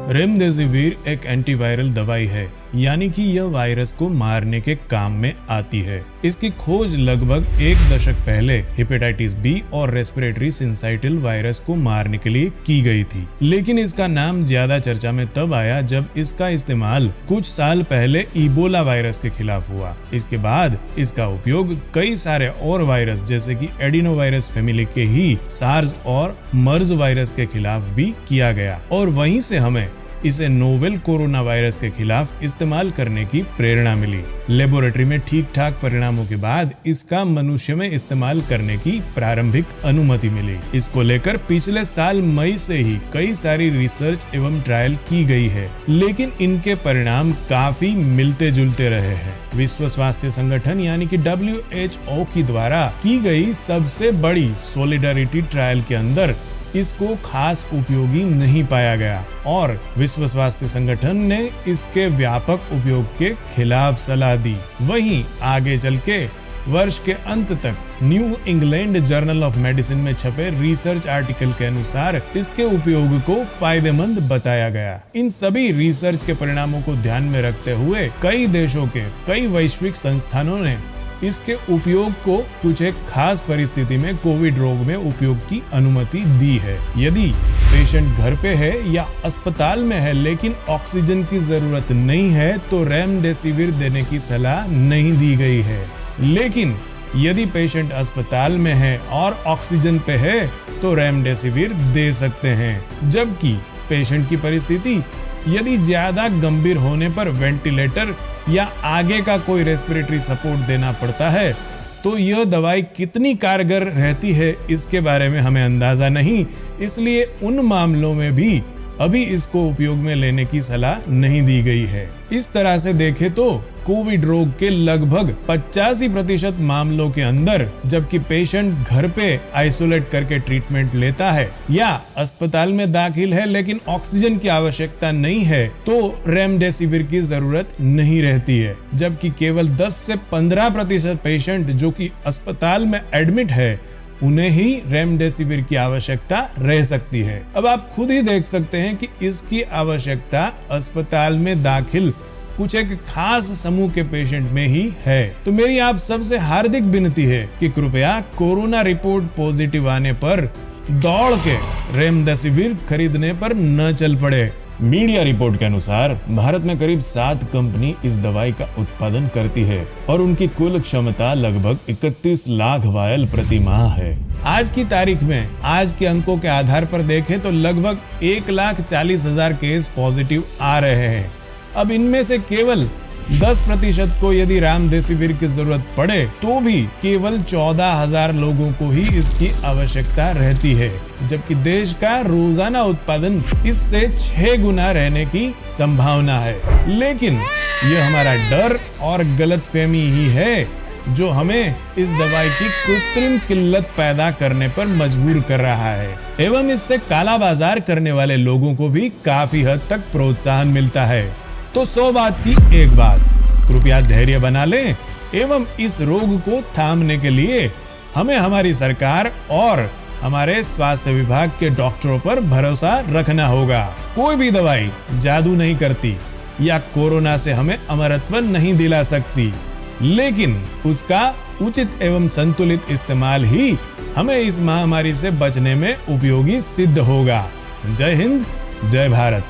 Remdesivir एक antiviral दवाई है, यानी कि यह वायरस को मारने के काम में आती है। इसकी खोज लगभग 1 दशक पहले हेपेटाइटिस बी और रेस्पिरेटरी सिंसाइटिल वायरस को मारने के लिए की गई थी, लेकिन इसका नाम ज्यादा चर्चा में तब आया जब इसका इस्तेमाल कुछ साल पहले इबोला वायरस के खिलाफ हुआ। इसके बाद इसका उपयोग कई सारे और वायरस जैसे कि एडिनोवायरस फैमिली के ही सार्स और मर्स वायरस के खिलाफ भी किया गया, और वहीं से हमें इसे नोवेल कोरोना वायरस के खिलाफ इस्तेमाल करने की प्रेरणा मिली। लेबोरेटरी में ठीक ठाक परिणामों के बाद इसका मनुष्य में इस्तेमाल करने की प्रारंभिक अनुमति मिली। इसको लेकर पिछले साल मई से ही कई सारी रिसर्च एवं ट्रायल की गई है, लेकिन इनके परिणाम काफी मिलते जुलते रहे हैं। विश्व स्वास्थ्य संगठन यानी कि WHO की द्वारा की गई सबसे बड़ी सोलिडारिटी ट्रायल के अंदर इसको खास उपयोगी नहीं पाया गया, और विश्व स्वास्थ्य संगठन ने इसके व्यापक उपयोग के खिलाफ सलाह दी। वहीं आगे चल के वर्ष के अंत तक new England journal of medicine में छपे रिसर्च आर्टिकल के अनुसार इसके उपयोग को फायदेमंद बताया गया। इन सभी रिसर्च के परिणामों को ध्यान में रखते हुए कई देशों के कई वैश्विक संस्थानों ने इसके उपयोग को कुछ एक खास परिस्थिति में कोविड रोग में उपयोग की अनुमति दी है। यदि पेशेंट घर पे है या अस्पताल में है लेकिन ऑक्सीजन की जरूरत नहीं है तो रेमडेसिविर देने की सलाह नहीं दी गई है। लेकिन यदि पेशेंट अस्पताल में है और ऑक्सीजन पे है तो रेमडेसिविर दे सकते हैं, जबकि पेशेंट की परिस्थिति यदि ज्यादा गंभीर होने पर वेंटिलेटर या आगे का कोई रेस्पिरेटरी सपोर्ट देना पड़ता है तो यह दवाई कितनी कारगर रहती है इसके बारे में हमें अंदाजा नहीं, इसलिए उन मामलों में भी अभी इसको उपयोग में लेने की सलाह नहीं दी गई है। इस तरह से देखें तो कोविड रोग के लगभग 85% मामलों के अंदर जबकि पेशेंट घर पे आइसोलेट करके ट्रीटमेंट लेता है या अस्पताल में दाखिल है लेकिन ऑक्सीजन की आवश्यकता नहीं है तो रेमडेसिविर की जरूरत नहीं रहती है, जबकि केवल 10 से 15% पेशेंट जो कि अस्पताल में एडमिट है उन्हें ही रेमडेसिविर की आवश्यकता रह सकती है। अब आप खुद ही देख सकते हैं कि इसकी आवश्यकता अस्पताल में दाखिल कुछ एक खास समूह के पेशेंट में ही है। तो मेरी आप सबसे हार्दिक विनती है कि कृपया कोरोना रिपोर्ट पॉजिटिव आने पर दौड़ के रेमडेसिविर खरीदने पर न चल पड़े। मीडिया रिपोर्ट के अनुसार भारत में करीब 7 कंपनी इस दवाई का उत्पादन करती है और उनकी कुल क्षमता लगभग 31 लाख वायल प्रति माह है। आज की तारीख में आज के अंकों के आधार पर देखें तो लगभग 1,40,000 केस पॉजिटिव आ रहे हैं। अब इनमें से केवल 10% को यदि रेमडेसिविर की जरूरत पड़े तो भी केवल 14,000 लोगों को ही इसकी आवश्यकता रहती है, जबकि देश का रोजाना उत्पादन इससे 6 गुना रहने की संभावना है। लेकिन यह हमारा डर और गलतफहमी ही है जो हमें इस दवाई की कृत्रिम किल्लत पैदा करने पर मजबूर कर रहा है, एवं इससे काला बाजार करने वाले लोगों को भी काफी हद तक प्रोत्साहन मिलता है। तो 100 बात की एक बात, कृपया धैर्य बना लें एवं इस रोग को थामने के लिए हमें हमारी सरकार और हमारे स्वास्थ्य विभाग के डॉक्टरों पर भरोसा रखना होगा। कोई भी दवाई जादू नहीं करती या कोरोना से हमें अमरत्व नहीं दिला सकती, लेकिन उसका उचित एवं संतुलित इस्तेमाल ही हमें इस महामारी से बचने में उपयोगी सिद्ध होगा। जय हिंद, जय भारत।